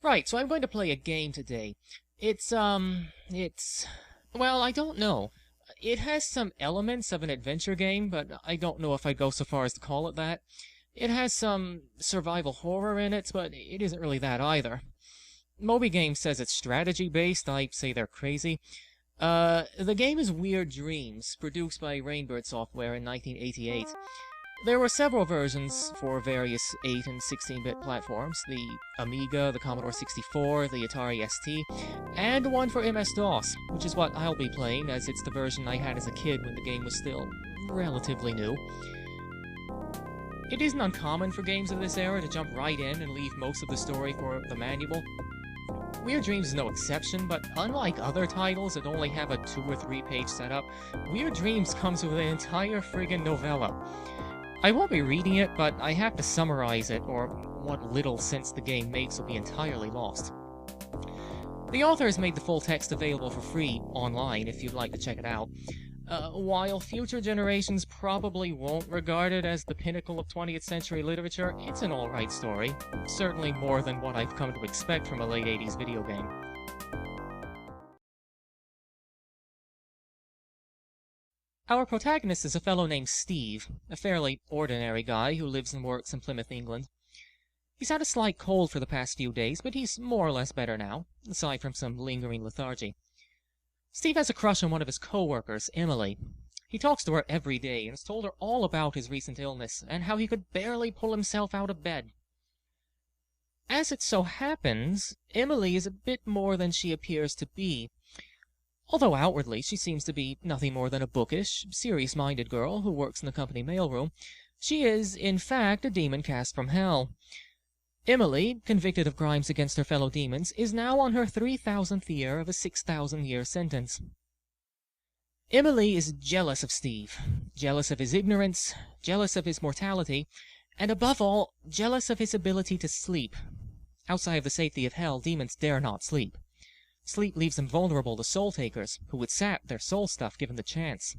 Right, so I'm going to play a game today. Well, I don't know. It has some elements of an adventure game, but I don't know if I'd go so far as to call it that. It has some survival horror in it, but it isn't really that either. Moby Game says it's strategy-based. I say they're crazy. The game is Weird Dreams, produced by Rainbird Software in 1988. There were several versions for various 8 and 16-bit platforms, the Amiga, the Commodore 64, the Atari ST, and one for MS-DOS, which is what I'll be playing, as it's the version I had as a kid when the game was still relatively new. It isn't uncommon for games of this era to jump right in and leave most of the story for the manual. Weird Dreams is no exception, but unlike other titles that only have a 2 or 3 page setup, Weird Dreams comes with an entire friggin' novella. I won't be reading it, but I have to summarize it, or what little sense the game makes will be entirely lost. The author has made the full text available for free online if you'd like to check it out. While future generations probably won't regard it as the pinnacle of 20th century literature, it's an alright story. Certainly more than what I've come to expect from a late 80s video game. Our protagonist is a fellow named Steve, a fairly ordinary guy who lives and works in Plymouth, England. He's had a slight cold for the past few days, but he's more or less better now, aside from some lingering lethargy. Steve has a crush on one of his co-workers, Emily. He talks to her every day and has told her all about his recent illness and how he could barely pull himself out of bed. As it so happens, Emily is a bit more than she appears to be. Although outwardly she seems to be nothing more than a bookish, serious-minded girl who works in the company mailroom, she is, in fact, a demon cast from hell. Emily, convicted of crimes against her fellow demons, is now on her 3,000th year of a 6,000-year sentence. Emily is jealous of Steve, jealous of his ignorance, jealous of his mortality, and above all, jealous of his ability to sleep. Outside of the safety of hell, demons dare not sleep. Sleep leaves them vulnerable to soul-takers, who would sap their soul stuff given the chance.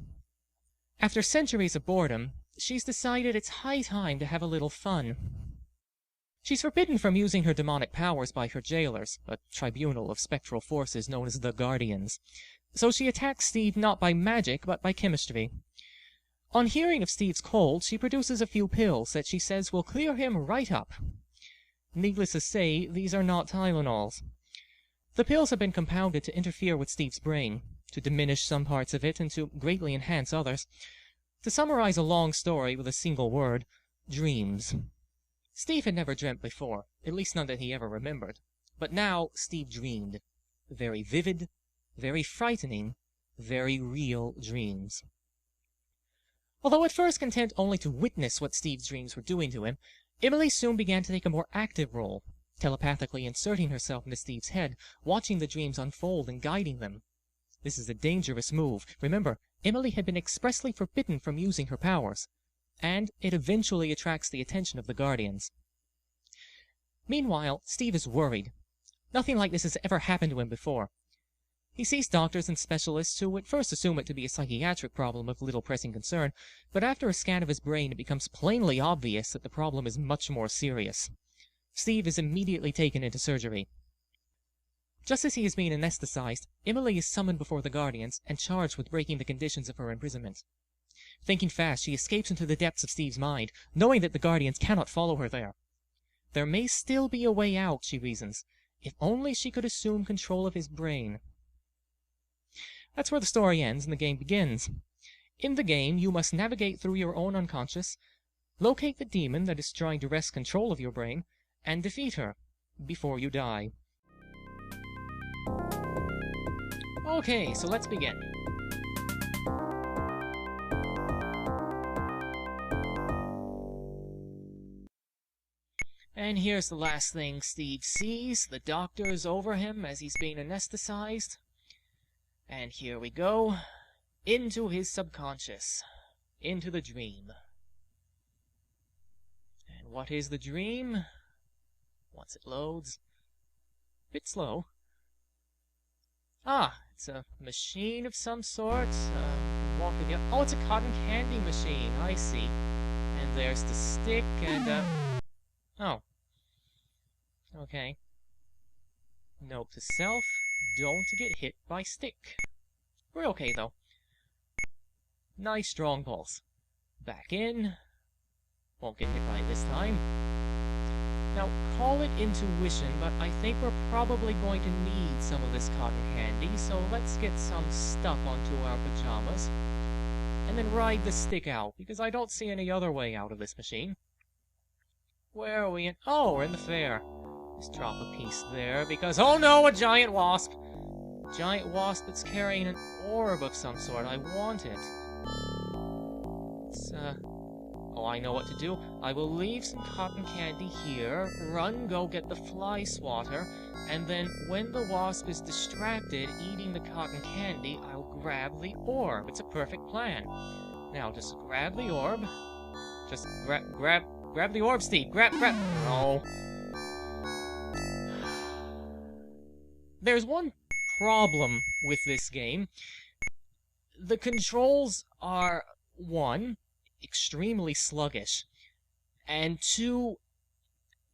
After centuries of boredom, she's decided it's high time to have a little fun. She's forbidden from using her demonic powers by her jailers, a tribunal of spectral forces known as the Guardians, so she attacks Steve not by magic, but by chemistry. On hearing of Steve's cold, she produces a few pills that she says will clear him right up. Needless to say, these are not Tylenols. The pills have been compounded to interfere with Steve's brain, to diminish some parts of it and to greatly enhance others. To summarize a long story with a single word, dreams. Steve had never dreamt before, at least none that he ever remembered. But now Steve dreamed. Very vivid, very frightening, very real dreams. Although at first content only to witness what Steve's dreams were doing to him, Emily soon began to take a more active role, telepathically inserting herself into Steve's head, watching the dreams unfold and guiding them. This is a dangerous move. Remember, Emily had been expressly forbidden from using her powers, and it eventually attracts the attention of the Guardians. Meanwhile, Steve is worried. Nothing like this has ever happened to him before. He sees doctors and specialists who at first assume it to be a psychiatric problem of little pressing concern, but after a scan of his brain it becomes plainly obvious that the problem is much more serious. Steve is immediately taken into surgery. Just as he is being anesthetized, Emily is summoned before the Guardians and charged with breaking the conditions of her imprisonment. Thinking fast, she escapes into the depths of Steve's mind, knowing that the Guardians cannot follow her there. There may still be a way out, she reasons, if only she could assume control of his brain. That's where the story ends and the game begins. In the game, you must navigate through your own unconscious, locate the demon that is trying to wrest control of your brain, and defeat her before you die. Okay, so let's begin. And here's the last thing Steve sees. The doctor's over him as he's being anesthetized. And here we go. Into his subconscious. Into the dream. And what is the dream? Once it loads. Bit slow. Ah, it's a machine of some sort. Oh, it's a cotton candy machine. I see. And there's the stick and, oh. Okay. Note to self, don't get hit by stick. We're okay, though. Nice strong pulse. Back in. Won't get hit by it this time. Now, call it intuition, but I think we're probably going to need some of this cotton candy, so let's get some stuff onto our pajamas. And then ride the stick out, because I don't see any other way out of this machine. Where are we in? Oh, we're in the fair. Just drop a piece there, because... Oh no, a giant wasp! Giant wasp that's carrying an orb of some sort. I want it. It's, Oh, I know what to do. I will leave some cotton candy here, run, go get the fly swatter, and then when the wasp is distracted eating the cotton candy, I'll grab the orb. It's a perfect plan. Now, just grab the orb. Just grab the orb, Steve. Grab. No. There's one problem with this game. The controls are, 1, extremely sluggish, and 2,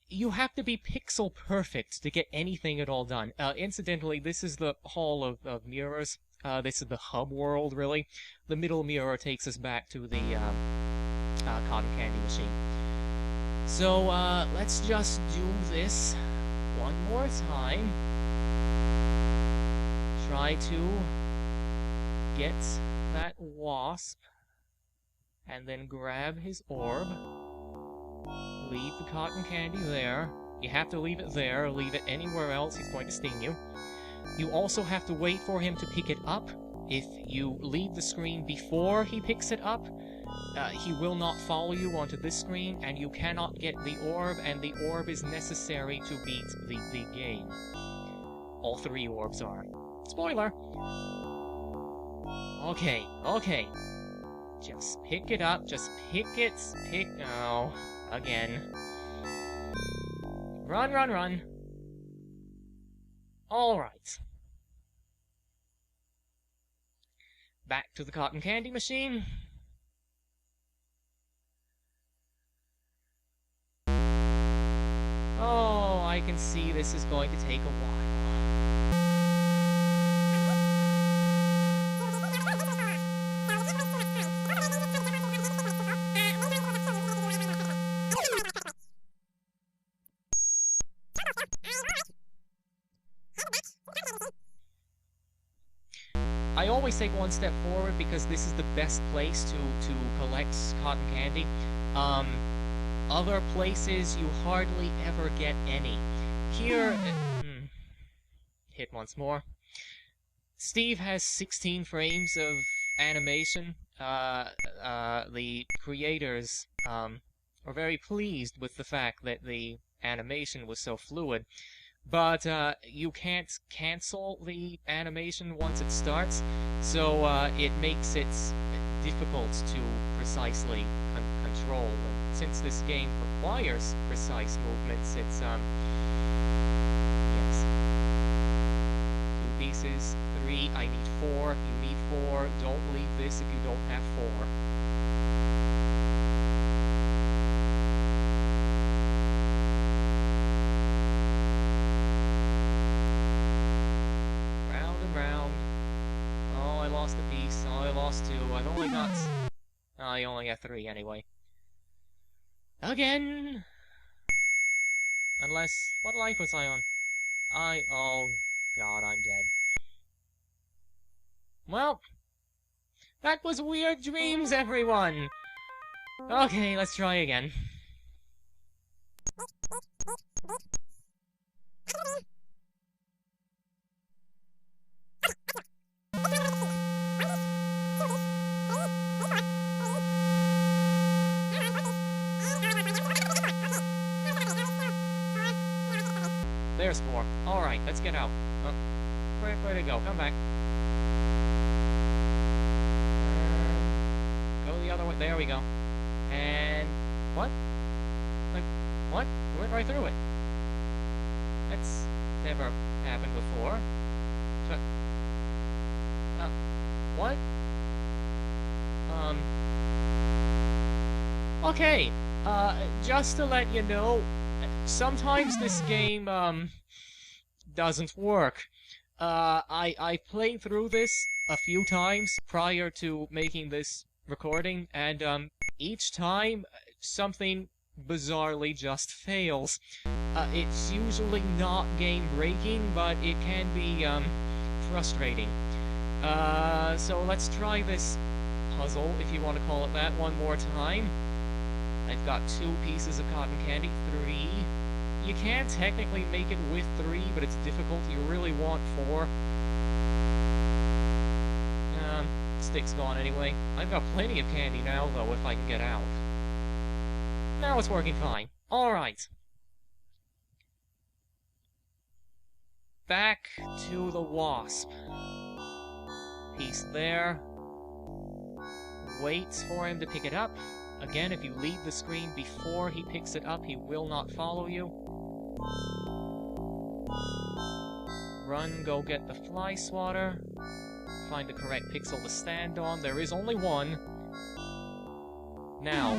you have to be pixel perfect to get anything at all done. Incidentally, this is the Hall of Mirrors. This is the hub world, really. The middle mirror takes us back to the cotton candy machine. So, let's just do this one more time. Try to get that wasp, and then grab his orb. Leave the cotton candy there. You have to leave it there. Leave it anywhere else, he's going to sting you. You also have to wait for him to pick it up. If you leave the screen before he picks it up, he will not follow you onto this screen, and you cannot get the orb, and the orb is necessary to beat the game. All 3 orbs are. Spoiler! Okay. Just pick it up, just pick it, oh, again. Run. Alright. Back to the cotton candy machine. Oh, I can see this is going to take a while. I always take one step forward because this is the best place to collect cotton candy. Other places you hardly ever get any. Here, hit once more. Steve has 16 frames of animation. The creators are very pleased with the fact that the animation was so fluid. But you can't cancel the animation once it starts, so it makes it difficult to precisely control. And since this game requires precise movements, it's yes. 2 pieces, 3. I need 4. You need 4. Don't leave this if you don't have 4. A piece. Oh, I lost 2. I've only got... I only have 3 anyway. Again! Unless... What life was I on? Oh, God, I'm dead. Well... That was Weird Dreams, everyone! Okay, let's try again. There's 4. Alright, let's get out. Oh, where to go? Come back. Go the other way. There we go. And... What? Like, what? Went right through it. That's never happened before. So, what? Okay. Just to let you know, sometimes this game, doesn't work. I played through this a few times prior to making this recording, and each time something bizarrely just fails. It's usually not game-breaking, but it can be frustrating. So let's try this puzzle, if you want to call it that, one more time. I've got 2 pieces of cotton candy, 3. You can technically make it with 3, but it's difficult. You really want 4. Stick's gone anyway. I've got plenty of candy now, though, if I can get out. Now it's working fine. Alright. Back to the wasp. Piece there. Wait for him to pick it up. Again, if you leave the screen before he picks it up, he will not follow you. Run, go get the fly swatter. Find the correct pixel to stand on. There is only one. Now,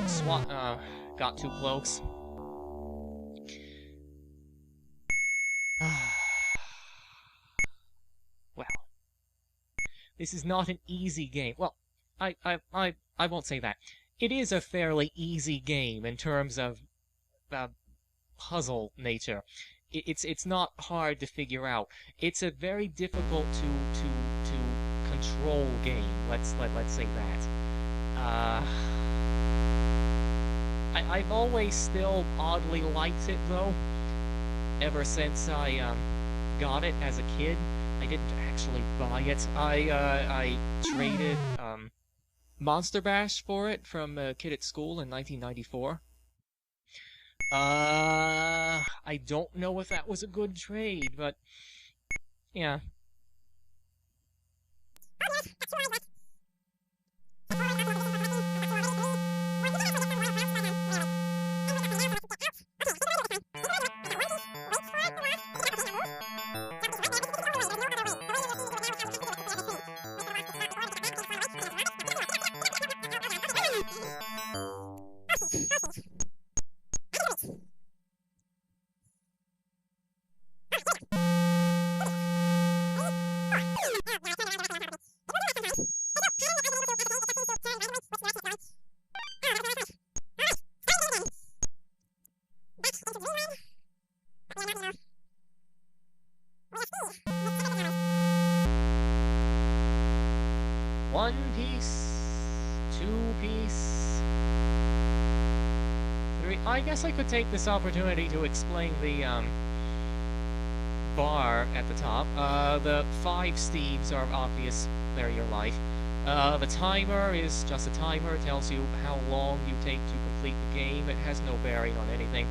got too close. Well, this is not an easy game. Well, I won't say that. It is a fairly easy game in terms of puzzle nature. It's not hard to figure out. It's a very difficult to control game. Let's say that. I've always still oddly liked it though. Ever since I got it as a kid, I didn't actually buy it. I traded Monster Bash for it from a kid at school in 1994. I don't know if that was a good trade, but yeah. One piece, 2 piece, 3. I guess I could take this opportunity to explain the bar at the top. The 5 Steves are obvious. They're your life. The timer is just a timer. It tells you how long you take to complete the game. It has no bearing on anything.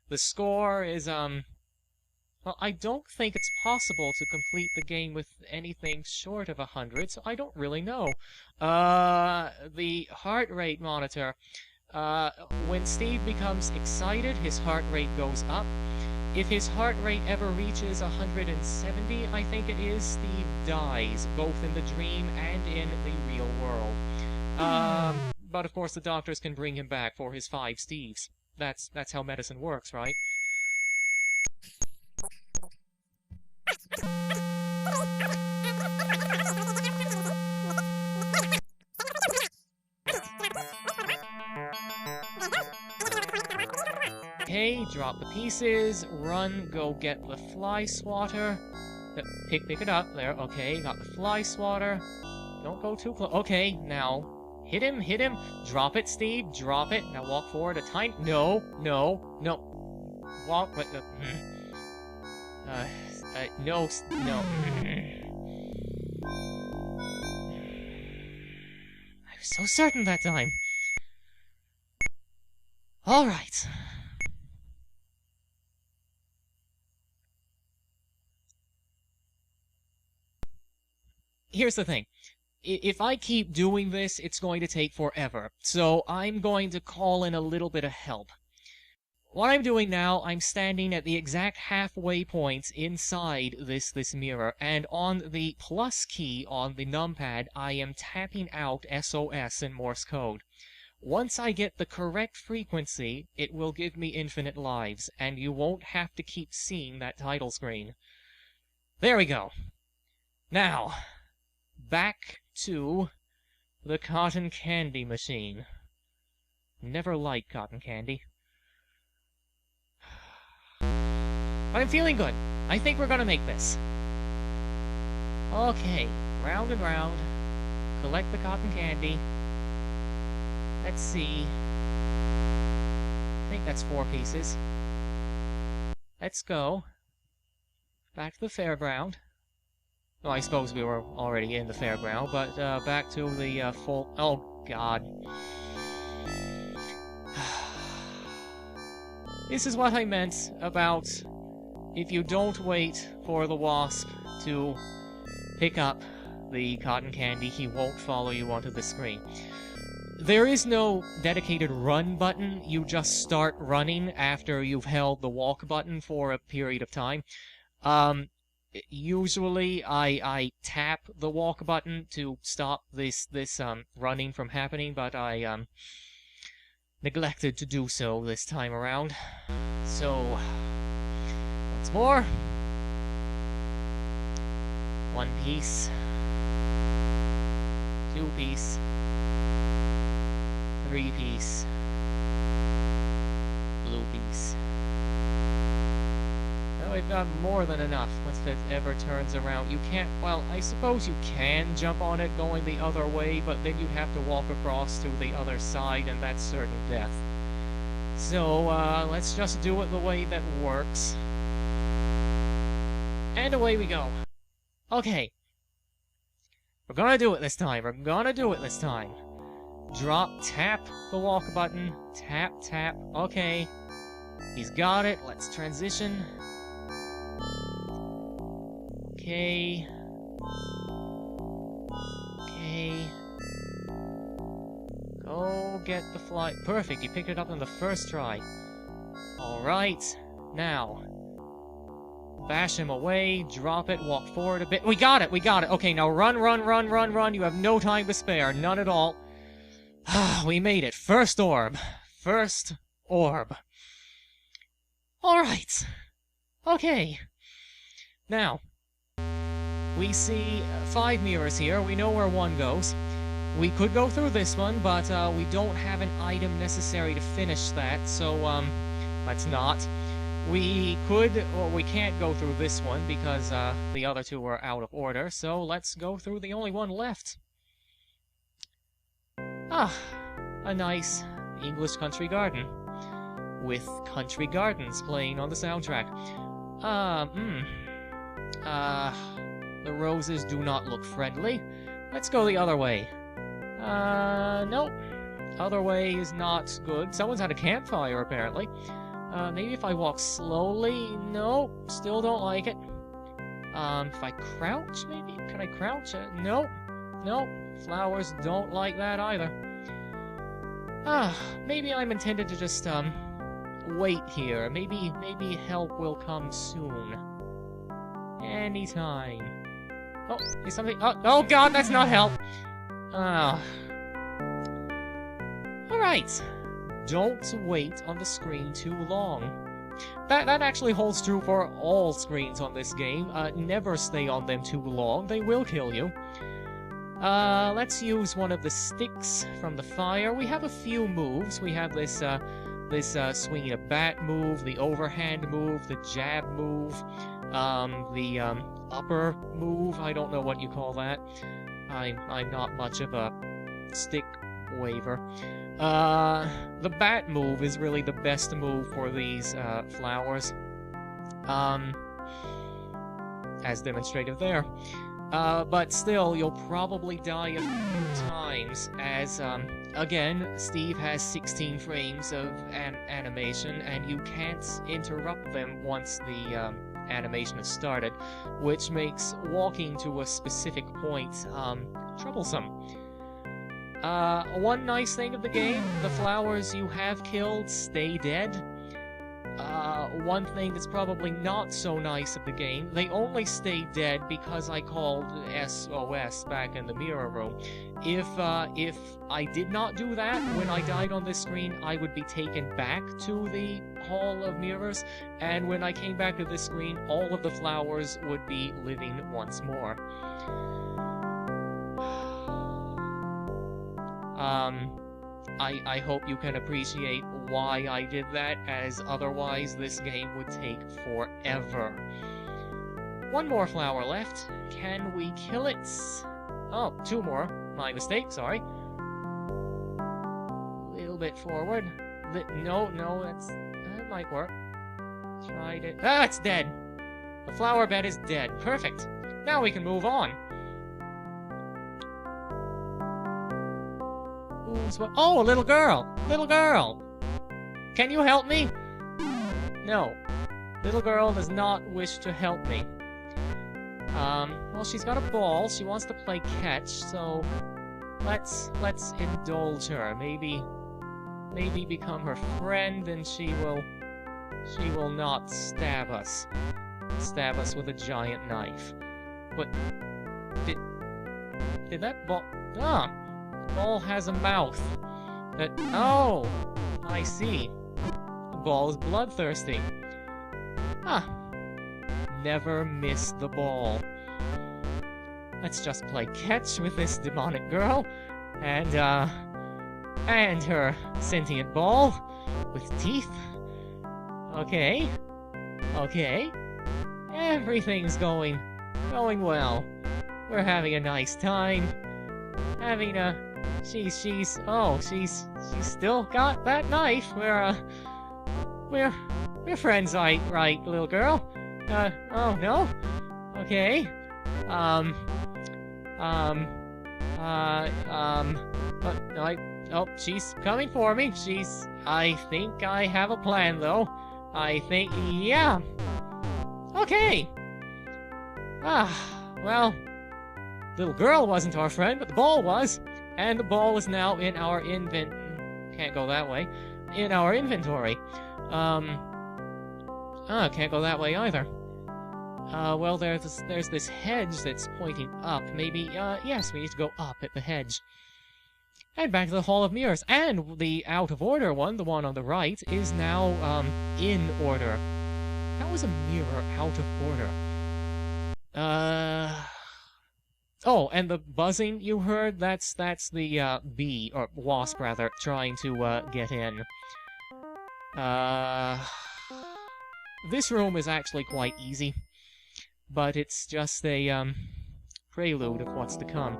The score is well, I don't think it's possible to complete the game with anything short of 100, so I don't really know. The heart rate monitor. When Steve becomes excited, his heart rate goes up. If his heart rate ever reaches 170, I think it is, Steve dies, both in the dream and in the real world. But of course the doctors can bring him back for his 5 Steves. That's how medicine works, right? Okay, drop the pieces, run, go get the fly swatter. Pick it up, there, okay, got the fly swatter. Don't go too close. Okay, now, hit him, drop it, Steve, drop it. Now walk forward a tiny, no. Walk, no. I was so certain that time. Alright. Here's the thing. If I keep doing this, it's going to take forever. So I'm going to call in a little bit of help. What I'm doing now, I'm standing at the exact halfway point inside this mirror, and on the plus key on the numpad, I am tapping out SOS in Morse code. Once I get the correct frequency, it will give me infinite lives, and you won't have to keep seeing that title screen. There we go. Now, back to the cotton candy machine. Never liked cotton candy. But I'm feeling good. I think we're gonna make this. Okay, round and round. Collect the cotton candy. Let's see. I think that's 4 pieces. Let's go. Back to the fairground. Well, I suppose we were already in the fairground, but back to the full... Oh, God. This is what I meant about if you don't wait for the wasp to pick up the cotton candy, he won't follow you onto the screen. There is no dedicated run button, you just start running after you've held the walk button for a period of time. Usually I tap the walk button to stop this running from happening, but I neglected to do so this time around. So, once more. 1 piece. 2 piece. 3 piece. Blue piece. Well, we've got more than enough once it ever turns around. You can't, well, I suppose you can jump on it going the other way, but then you'd have to walk across to the other side, and that's certain death. So, let's just do it the way that works. And away we go. Okay. We're gonna do it this time. We're gonna do it this time. Drop, tap the walk button. Tap, tap. Okay. He's got it. Let's transition. Okay. Okay. Go get the fly. Perfect, you picked it up on the first try. Alright. Now. Bash him away, drop it, walk forward a bit. We got it, we got it. Okay, now run, run, run, run, run. You have no time to spare, none at all. We made it. First orb. First orb. Alright. Okay. Now, we see 5 mirrors here. We know where 1 goes. We could go through this one, but we don't have an item necessary to finish that, so let's not. We could, or we can't go through this one because the other 2 were out of order, so let's go through the only one left. Ah, a nice English country garden with country gardens playing on the soundtrack. The roses do not look friendly. Let's go the other way. Nope. Other way is not good. Someone's had a campfire, apparently. Maybe if I walk slowly? Nope. Still don't like it. If I crouch, maybe? Can I crouch? Nope. Nope. Flowers don't like that either. Maybe I'm intended to just, wait here. Maybe help will come soon. Anytime. Oh, is something... Oh God, that's not help! Alright. Don't wait on the screen too long. That actually holds true for all screens on this game. Never stay on them too long. They will kill you. Let's use one of the sticks from the fire. We have a few moves. We have this swinging a bat move, the overhand move, the jab move, the upper move. I don't know what you call that. I'm not much of a stick waver. The bat move is really the best move for these flowers, as demonstrated there. But still, you'll probably die a few times, as, again, Steve has 16 frames of animation, and you can't interrupt them once the animation is started, which makes walking to a specific point troublesome. One nice thing of the game, the flowers you have killed stay dead. one thing that's probably not so nice of the game, they only stay dead because I called SOS back in the mirror room. If I did not do that when I died on this screen, I would be taken back to the Hall of Mirrors, and when I came back to this screen, all of the flowers would be living once more. I hope you can appreciate why I did that, as otherwise this game would take forever. One more flower left. Can we kill it? Oh, two more. My mistake, sorry. A little bit forward. No, that might work. Tried it. Ah, it's dead! The flower bed is dead. Perfect. Now we can move on. Oh, a little girl! Little girl! Can you help me? No. Little girl does not wish to help me. Well, she's got a ball. She wants to play catch, so let's indulge her. Maybe become her friend, and she will not stab us. Stab us with a giant knife. But did that ball? Ah! Ball has a mouth. Oh! I see. The ball is bloodthirsty. Ah. Never miss the ball. Let's just play catch with this demonic girl. And her sentient ball. With teeth. Okay. Okay. Everything's going well. We're having a nice time. Having a... She's still got that knife. We're friends, right, little girl? Oh, no? Okay. She's coming for me. I think I have a plan, though. Yeah. Okay. Well, little girl wasn't our friend, but the ball was. And the ball is now in our can't go that way. In our inventory. Can't go that way either. Well, there's this hedge that's pointing up. Maybe, yes, we need to go up at the hedge. And back to the Hall of Mirrors. And the out-of-order one, the one on the right, is now, in order. How is a mirror out of order? Oh, and the buzzing you heard, that's the, bee, or wasp, rather, trying to, get in. This room is actually quite easy, but it's just a, prelude of what's to come.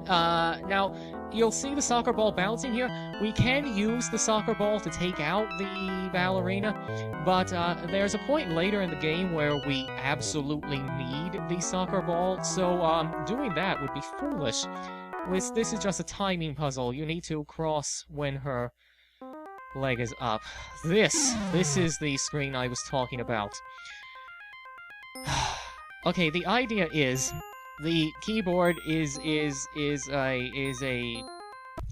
Now, you'll see the soccer ball bouncing here. We can use the soccer ball to take out the ballerina, but there's a point later in the game where we absolutely need the soccer ball, so doing that would be foolish. This is just a timing puzzle. You need to cross when her leg is up. This is the screen I was talking about. Okay, the idea is the keyboard is a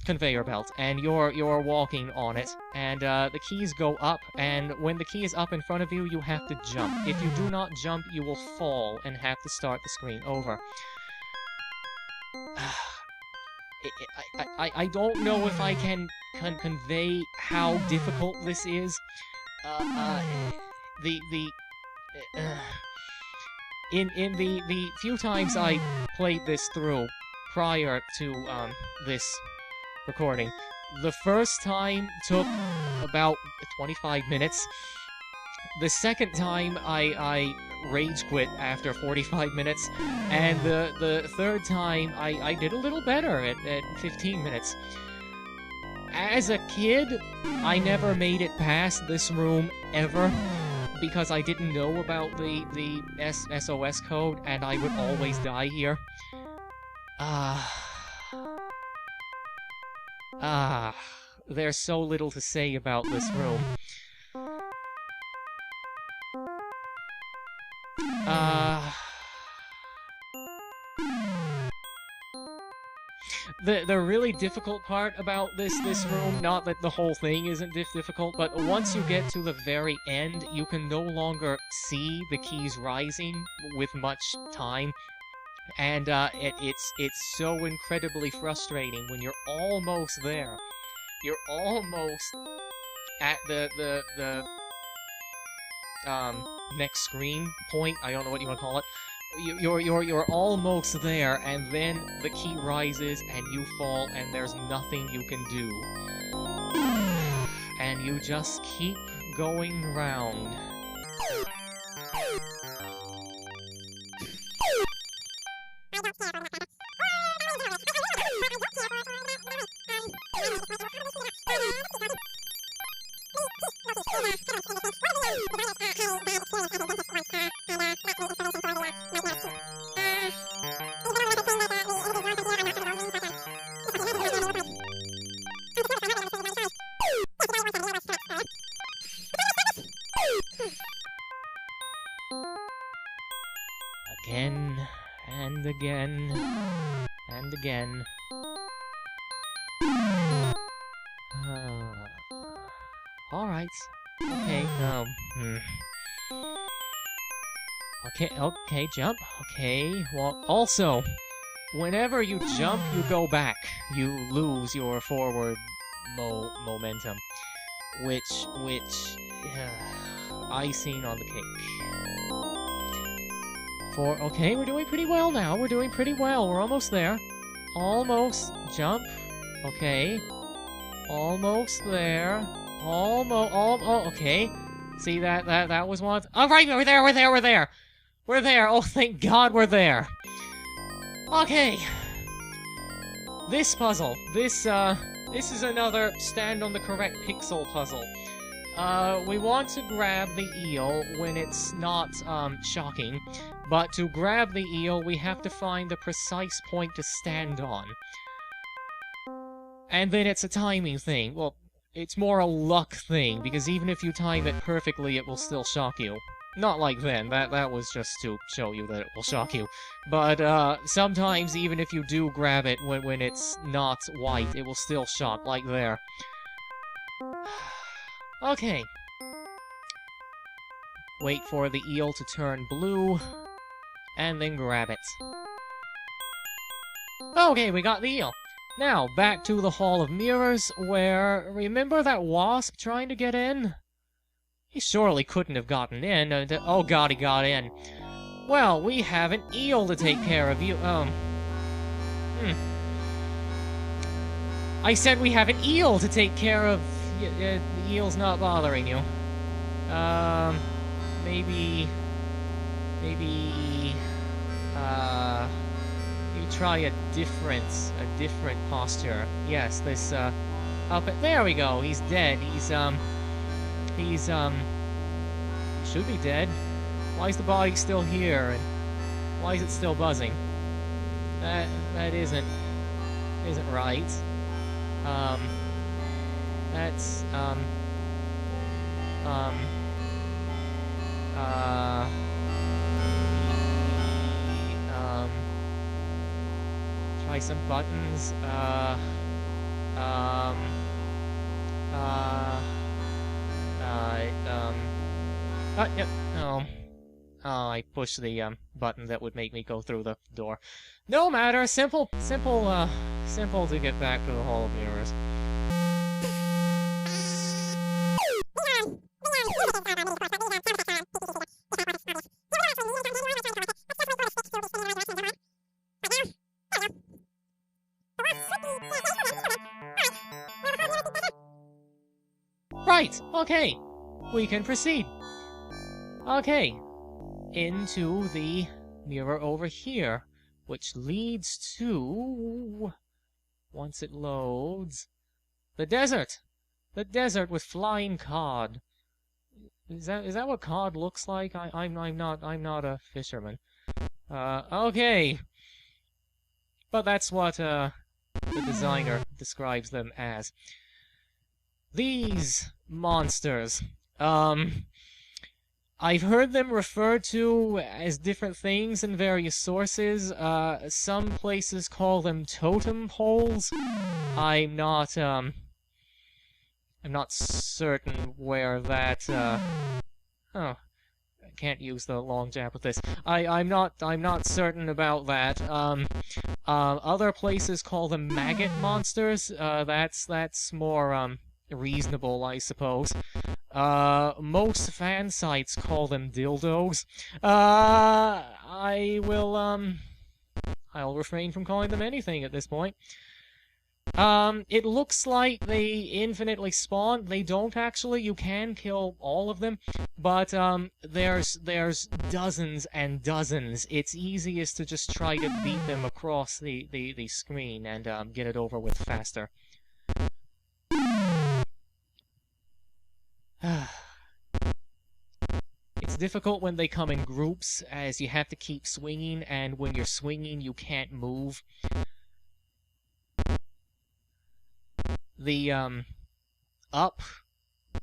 conveyor belt, and you're walking on it, and the keys go up, and when the key is up in front of you, you have to jump. If you do not jump, you will fall and have to start the screen over. I don't know if I can convey how difficult this is. In the few times I played this through prior to this recording, the first time took about 25 minutes. The second time I rage quit after 45 minutes, and the third time I did a little better at 15 minutes. As a kid, I never made it past this room ever, because I didn't know about the SOS code, and I would always die here. There's so little to say about this room. the really difficult part about this room, not that the whole thing isn't difficult, but once you get to the very end, you can no longer see the keys rising with much time. And it's so incredibly frustrating when you're almost there. You're almost at the next screen point. I don't know what you want to call it. You're almost there, and then the key rises, and you fall, and there's nothing you can do. And you just keep going round. Again, and again, and again. Alright. Okay, Okay, jump. Okay, well, also, whenever you jump, you go back. You lose your forward momentum. Which, icing on the cake. Okay, we're doing pretty well now. We're doing pretty well. We're almost there. Almost. Jump. Okay. Almost there. Okay. See, that was one. Oh, right, we're there. We're there. Oh, thank God we're there. Okay. This puzzle. This is another stand on the correct pixel puzzle. We want to grab the eel when it's not, shocking. But to grab the eel, we have to find the precise point to stand on. And then it's a timing thing. Well, it's more a luck thing, because even if you time it perfectly, it will still shock you. Not like then, that was just to show you that it will shock you. But, sometimes even if you do grab it when it's not white, it will still shock, like there. Okay. Wait for the eel to turn blue, and then grab it. Okay, we got the eel. Now, back to the Hall of Mirrors, where... Remember that wasp trying to get in? He surely couldn't have gotten in. Oh god, he got in. Well, we have an eel to take care of. I said we have an eel to take care of. The eel's not bothering you. Maybe, you try a different posture. Yes, this, there we go, he's dead. He should be dead. Why is the body still here, and why is it still buzzing? That isn't right. That's, try some buttons, yep, I pushed the, button that would make me go through the door. No matter, simple to get back to the Hall of Mirrors. Right, okay, we can proceed. Okay, into the mirror over here, which leads to, once it loads, the desert. The desert with flying cod. Is that what cod looks like? I'm not a fisherman. Okay. But that's what the designer describes them as. These monsters. I've heard them referred to as different things in various sources. Some places call them totem poles. I'm not certain where that, oh, I can't use the long jab with this. I'm not certain about that. Other places call them maggot monsters. That's more, reasonable, I suppose. Most fan sites call them dildos. I'll refrain from calling them anything at this point. It looks like they infinitely spawn. They don't actually. You can kill all of them, but, there's dozens and dozens. It's easiest to just try to beat them across the screen and, get it over with faster. It's difficult when they come in groups, as you have to keep swinging, and when you're swinging, you can't move. The, up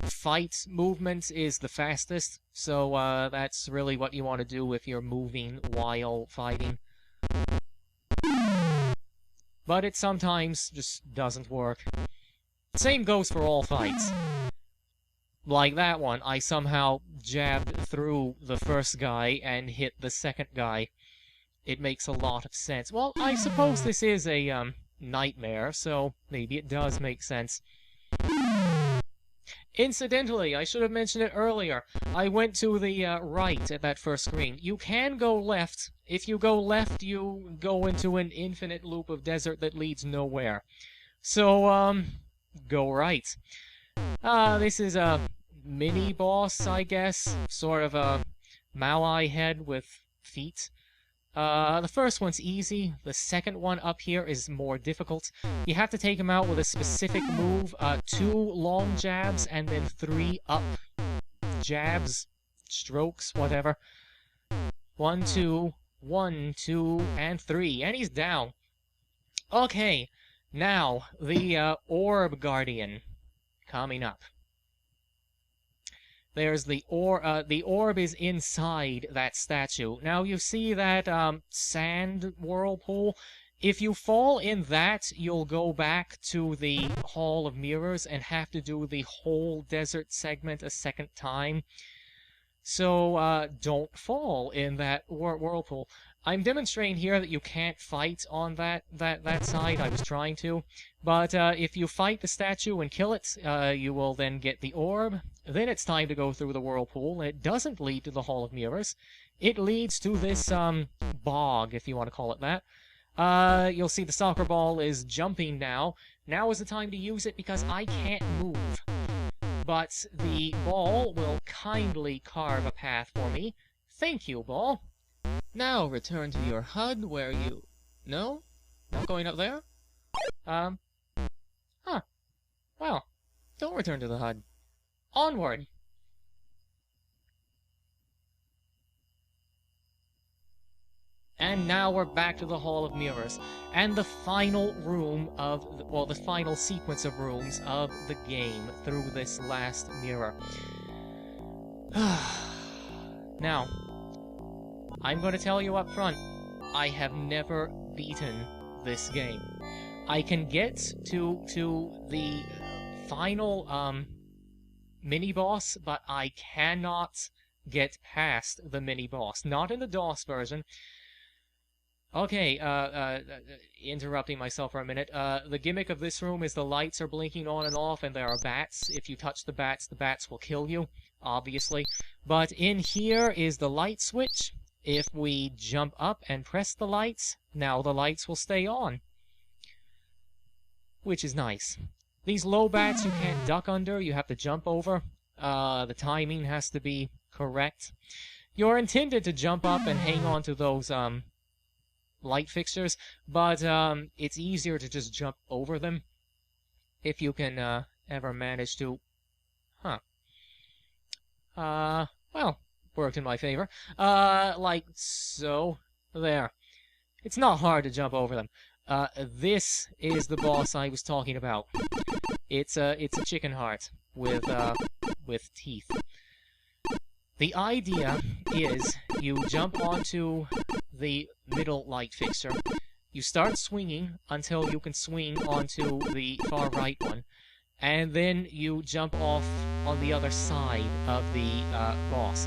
fight movement is the fastest, so, that's really what you want to do if you're moving while fighting. But it sometimes just doesn't work. Same goes for all fights. Like that one, I somehow jabbed through the first guy and hit the second guy. It makes a lot of sense. Well, I suppose this is a, nightmare, so maybe it does make sense. Incidentally, I should have mentioned it earlier. I went to the, right at that first screen. You can go left. If you go left, you go into an infinite loop of desert that leads nowhere. So, go right. This is a mini-boss, I guess. Sort of a Maui head with feet. The first one's easy. The second one up here is more difficult. You have to take him out with a specific move. 2 long jabs, and then 3 up jabs, strokes, whatever. 1, 2, 1, 2, and 3. And he's down. Okay, now, the, Orb Guardian. Coming up. There's the orb is inside that statue. Now you see that, sand whirlpool? If you fall in that, you'll go back to the Hall of Mirrors and have to do the whole desert segment a second time. So, don't fall in that whirlpool. I'm demonstrating here that you can't fight on that side. I was trying to. But, if you fight the statue and kill it, you will then get the orb. Then it's time to go through the whirlpool. It doesn't lead to the Hall of Mirrors. It leads to this, bog, if you want to call it that. You'll see the soccer ball is jumping now. Now is the time to use it because I can't move. But the ball will kindly carve a path for me. Thank you, ball. Now return to your HUD where you... No? Not going up there? Huh. Well, don't return to the HUD. Onward! And now we're back to the Hall of Mirrors, and the final room of, well, the final sequence of rooms of the game through this last mirror. Now, I'm going to tell you up front, I have never beaten this game. I can get to the final, mini-boss, but I cannot get past the mini-boss. Not in the DOS version. Okay, interrupting myself for a minute. The gimmick of this room is the lights are blinking on and off, and there are bats. If you touch the bats will kill you, obviously. But in here is the light switch. If we jump up and press the lights, now the lights will stay on. Which is nice. These low bats you can't duck under, you have to jump over. The timing has to be correct. You're intended to jump up and hang on to those, light fixtures, but, it's easier to just jump over them. If you can, ever manage to... Huh. Well, worked in my favor. Like so. There. It's not hard to jump over them. This is the boss I was talking about. It's a chicken heart with teeth. The idea is you jump onto the middle light fixture, you start swinging until you can swing onto the far right one, and then you jump off on the other side of the boss.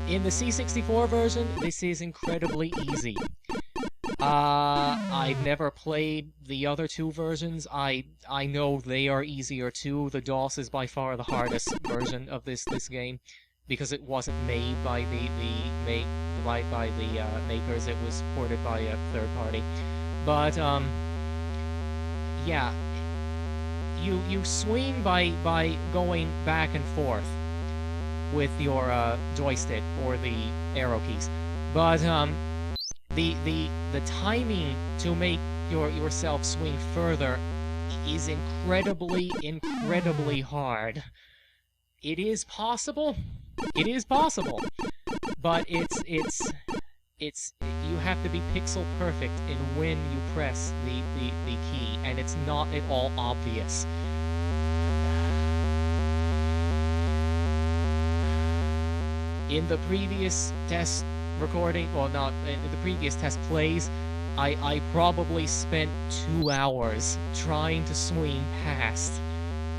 In the C64 version, this is incredibly easy. I've never played the other two versions. I know they are easier too. The DOS is by far the hardest version of this game, because it wasn't made by the makers. It was ported by a third party. But yeah, you swing by going back and forth with your joystick or the arrow keys. But the timing to make yourself swing further is incredibly hard. It is possible, but it's you have to be pixel perfect in when you press the key, and it's not at all obvious. In the previous test recording, well, not in the previous test plays, I probably spent 2 hours trying to swing past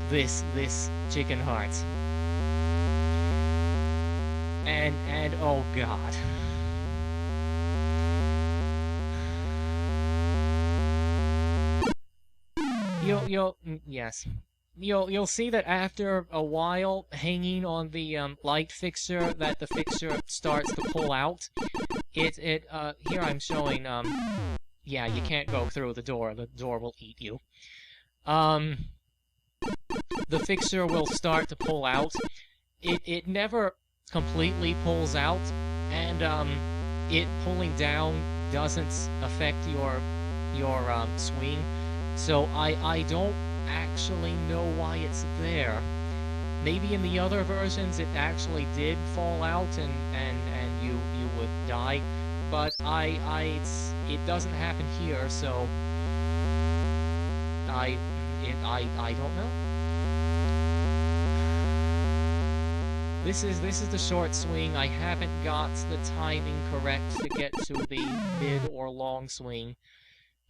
this chicken heart. And oh god. You'll see that after a while hanging on the light fixture, that the fixture starts to pull out. Here I'm showing yeah, you can't go through the door will eat you. The fixture will start to pull out. It never completely pulls out, and it pulling down doesn't affect your swing. So I don't actually know why it's there. Maybe in the other versions it actually did fall out and you would die, but it doesn't happen here, so I don't know. This is the short swing. I haven't got the timing correct to get to the mid or long swing.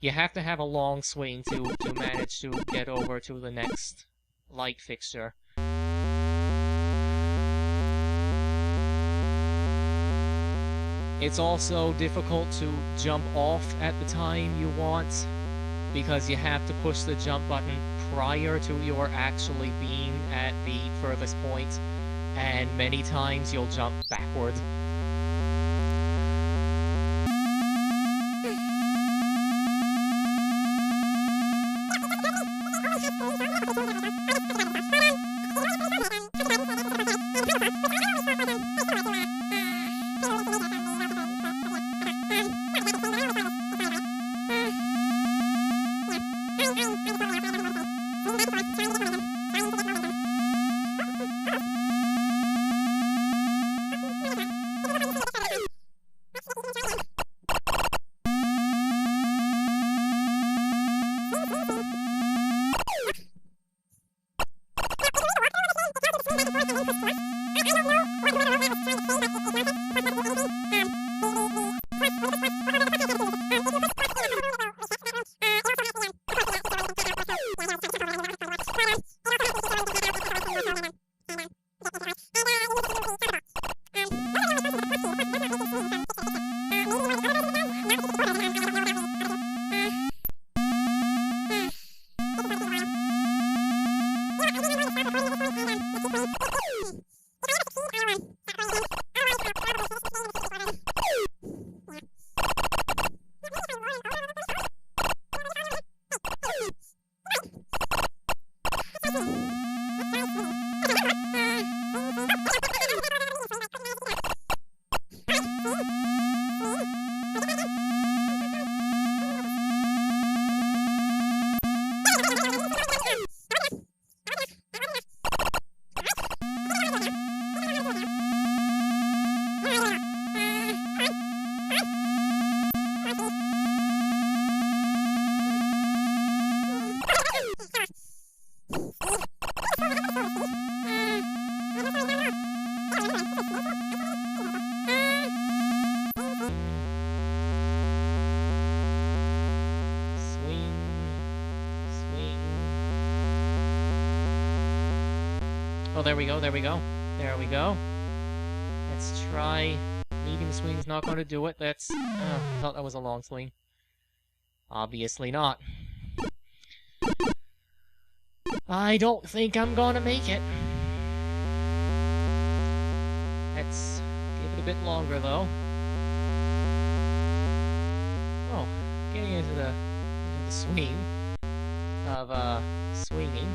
You have to have a long swing to manage to get over to the next light fixture. It's also difficult to jump off at the time you want, because you have to push the jump button prior to your actually being at the furthest point, and many times you'll jump backward. Oh, there we go, there we go. There we go. Let's try... Medium swing's not going to do it. That's... I thought that was a long swing. Obviously not. I don't think I'm gonna make it. Let's give it a bit longer, though. Oh, getting into the swing of, swinging.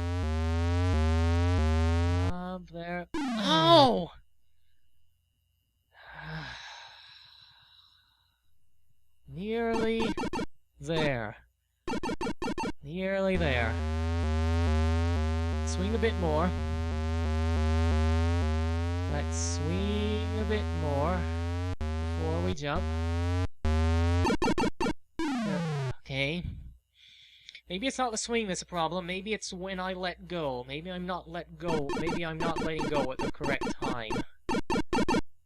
Up there. Oh! Nearly there. Nearly there. Swing a bit more. Let's swing a bit more before we jump. Okay. Maybe it's not the swing that's a problem. Maybe it's when I let go. Maybe I'm not let go. Maybe I'm not letting go at the correct time.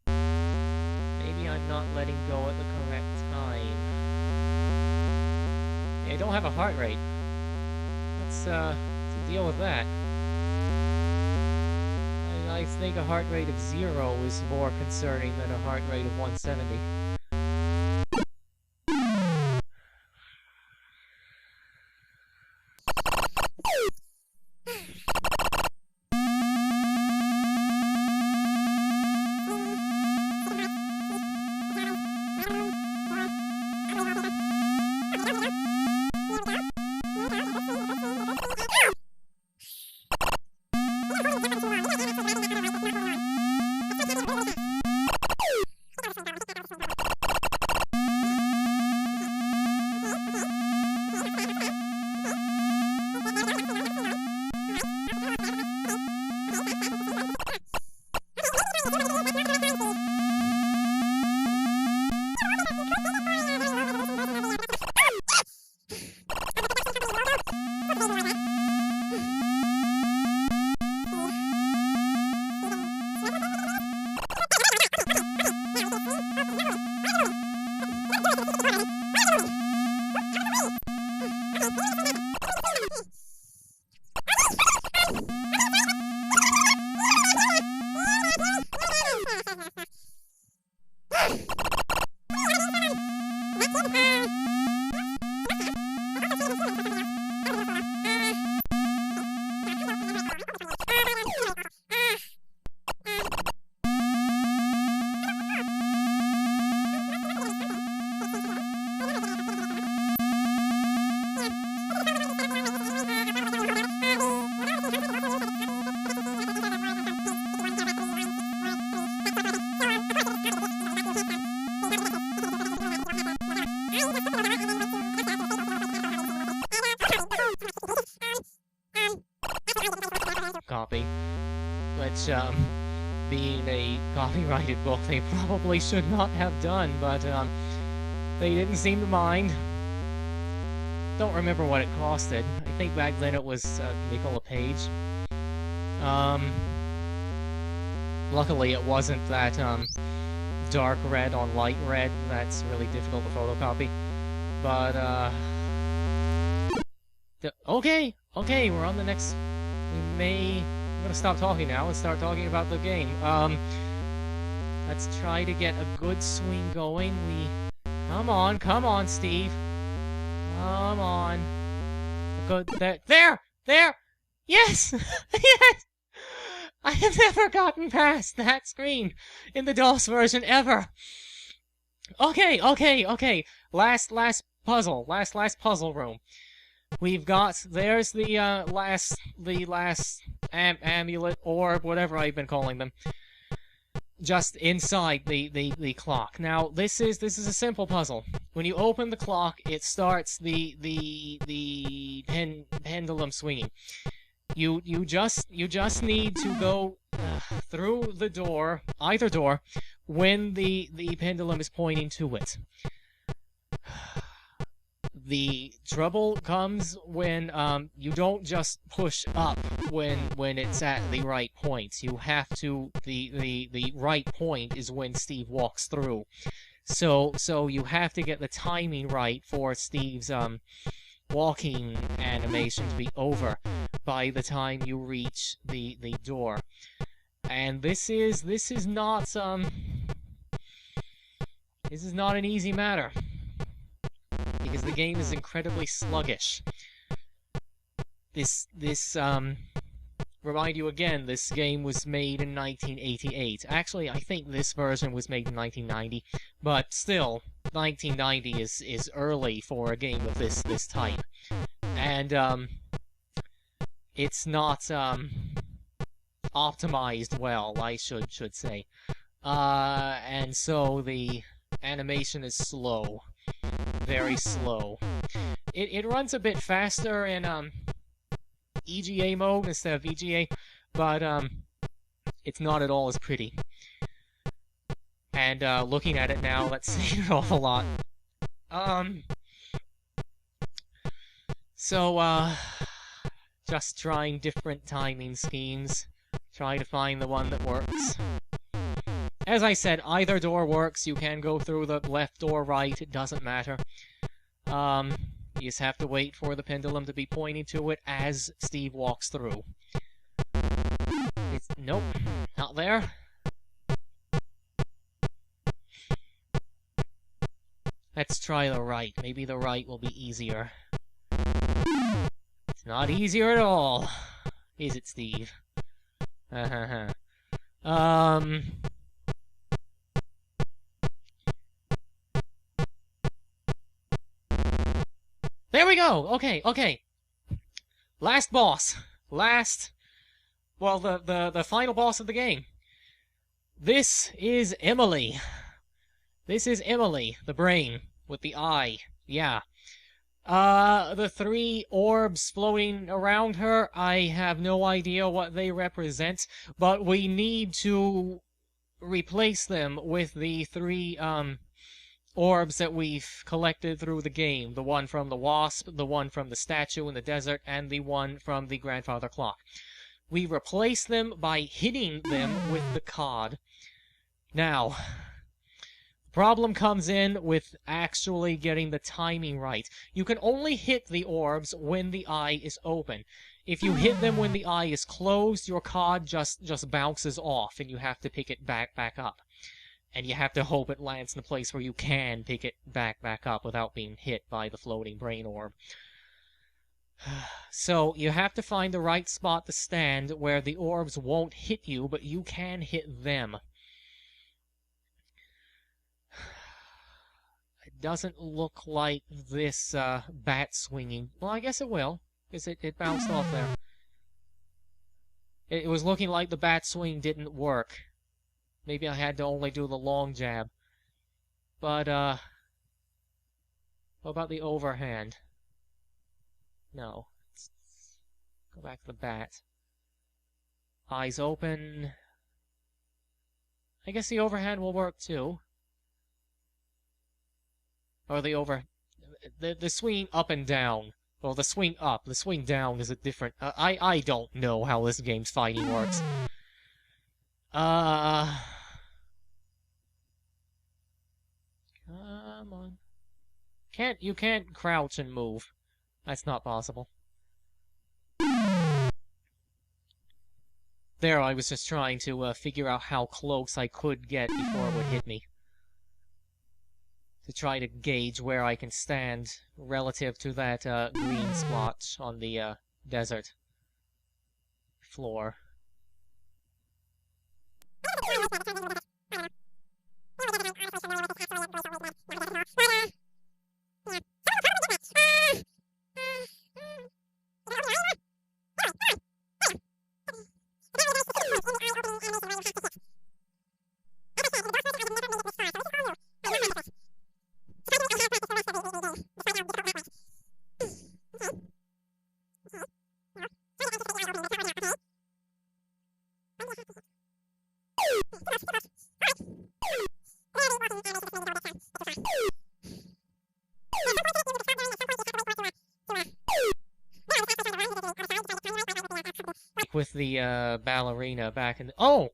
Maybe I'm not letting go at the correct time. I don't have a heart rate. Let's deal with that. I think a heart rate of 0 is more concerning than a heart rate of 170. Copy. Which, being a copyrighted book, they probably should not have done, but, they didn't seem to mind. Don't remember what it costed. I think back then it was a nickel a page. Luckily it wasn't that, dark red on light red. That's really difficult to photocopy. But, okay, we're on the next... I'm gonna stop talking now and start talking about the game. Let's try to get a good swing going. Come on, Steve. Come on. Good, there! Yes! Yes! I have never gotten past that screen in the DOS version, ever! Okay. Last puzzle room. We've got, there's the last amulet, orb, whatever I've been calling them, just inside the clock. Now, this is a simple puzzle. When you open the clock, it starts the pendulum swinging. You just need to go through the door, either door, when the pendulum is pointing to it. The trouble comes when you don't just push up when it's at the right point. You have to the right point is when Steve walks through. So you have to get the timing right for Steve's walking animation to be over by the time you reach the door. And this is not an easy matter, because the game is incredibly sluggish. Remind you again, this game was made in 1988. Actually, I think this version was made in 1990, but still, 1990 is early for a game of this type. And it's not optimized well, I should say. And so the animation is slow. Very slow. It runs a bit faster in EGA mode instead of VGA, but it's not at all as pretty. And looking at it now, let's see an awful lot. So just trying different timing schemes, try to find the one that works. As I said, either door works. You can go through the left or right, it doesn't matter. You just have to wait for the pendulum to be pointing to it as Steve walks through. Nope, not there. Let's try the right. Maybe the right will be easier. It's not easier at all. Is it, Steve? There we go! Okay. Last boss. Well, the final boss of the game. This is Emily. This is Emily, the brain, with the eye. Yeah. The three orbs floating around her, I have no idea what they represent, but we need to replace them with the three, orbs that we've collected through the game. The one from the wasp, the one from the statue in the desert, and the one from the grandfather clock. We replace them by hitting them with the cod. Now, the problem comes in with actually getting the timing right. You can only hit the orbs when the eye is open. If you hit them when the eye is closed, your cod just bounces off, and you have to pick it back up. And you have to hope it lands in a place where you can pick it back up without being hit by the floating brain orb. So, you have to find the right spot to stand where the orbs won't hit you, but you can hit them. It doesn't look like this bat swinging. Well, I guess it will, because it bounced off there. It was looking like the bat swing didn't work. Maybe I had to only do the long jab. But, what about the overhand? No. Let's go back to the bat. Eyes open. I guess the overhand will work too. Or the swing up and down. Well, the swing up. The swing down is a different... I don't know how this game's fighting works. Come on. You can't crouch and move. That's not possible. There, I was just trying to figure out how close I could get before it would hit me. To try to gauge where I can stand relative to that green splotch on the desert floor. With the ballerina back in the... Oh!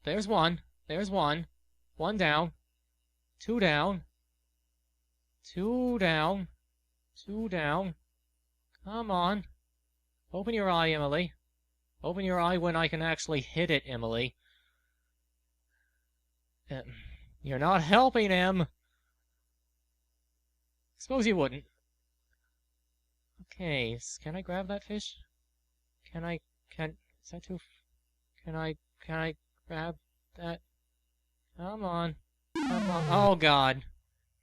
There's one. There's one. One down. Two down. Two down. Two down. Come on. Open your eye, Emily. Open your eye when I can actually hit it, Emily. You're not helping him. Suppose you wouldn't. Okay, can I grab that fish? Is that too... Can I grab that? Come on. Come on. Oh, God.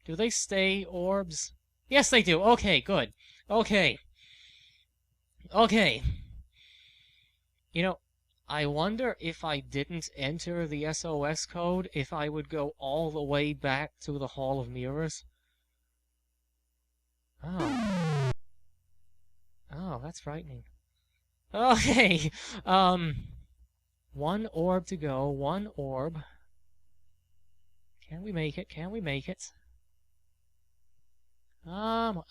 Do they stay orbs? Yes, they do. Okay, good. Okay. Okay. You know, I wonder if I didn't enter the SOS code, if I would go all the way back to the Hall of Mirrors. Oh. Oh, that's frightening. Okay. One orb to go. One orb. Can we make it? Can we make it? No.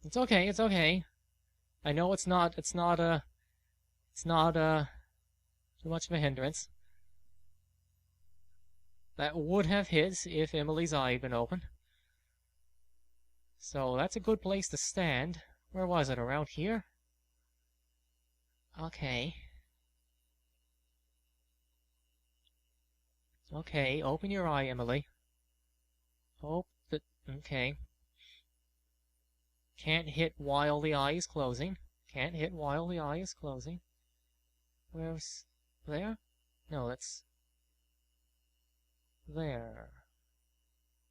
It's okay, it's okay. I know it's not too much of a hindrance. That would have hit if Emily's eye had been open. So that's a good place to stand. Where was it? Around here? Okay. Okay, open your eye, Emily. Okay. Can't hit while the eye is closing. Can't hit while the eye is closing. Where's... there? No, that's... there.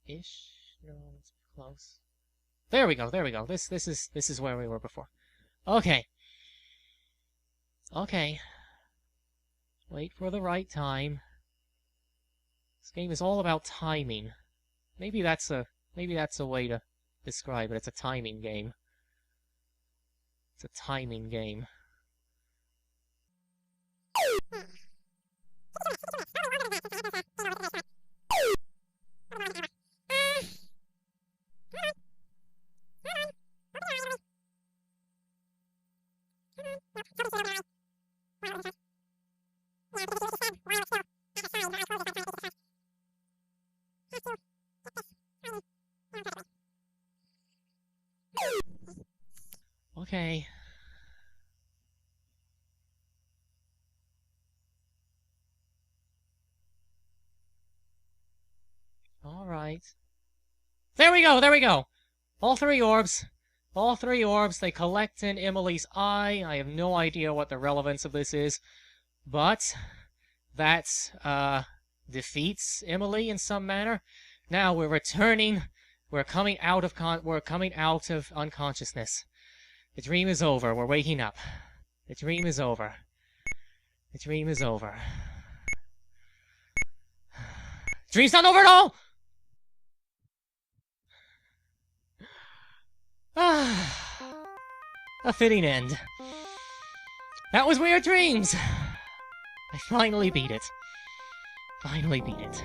Ish? No, it's close. There we go, there we go. This is where we were before. Okay. Okay. Wait for the right time. This game is all about timing. Maybe that's a way to describe it. It's a timing game. It's a timing game. Okay. All right. There we go, there we go. All three orbs. All three orbs, they collect in Emily's eye. I have no idea what the relevance of this is, but that defeats Emily in some manner. Now we're returning. We're coming out of unconsciousness. The dream is over. We're waking up. The dream is over. The dream is over. Dream's not over at all! A fitting end. That was Weird Dreams! I finally beat it. Finally beat it.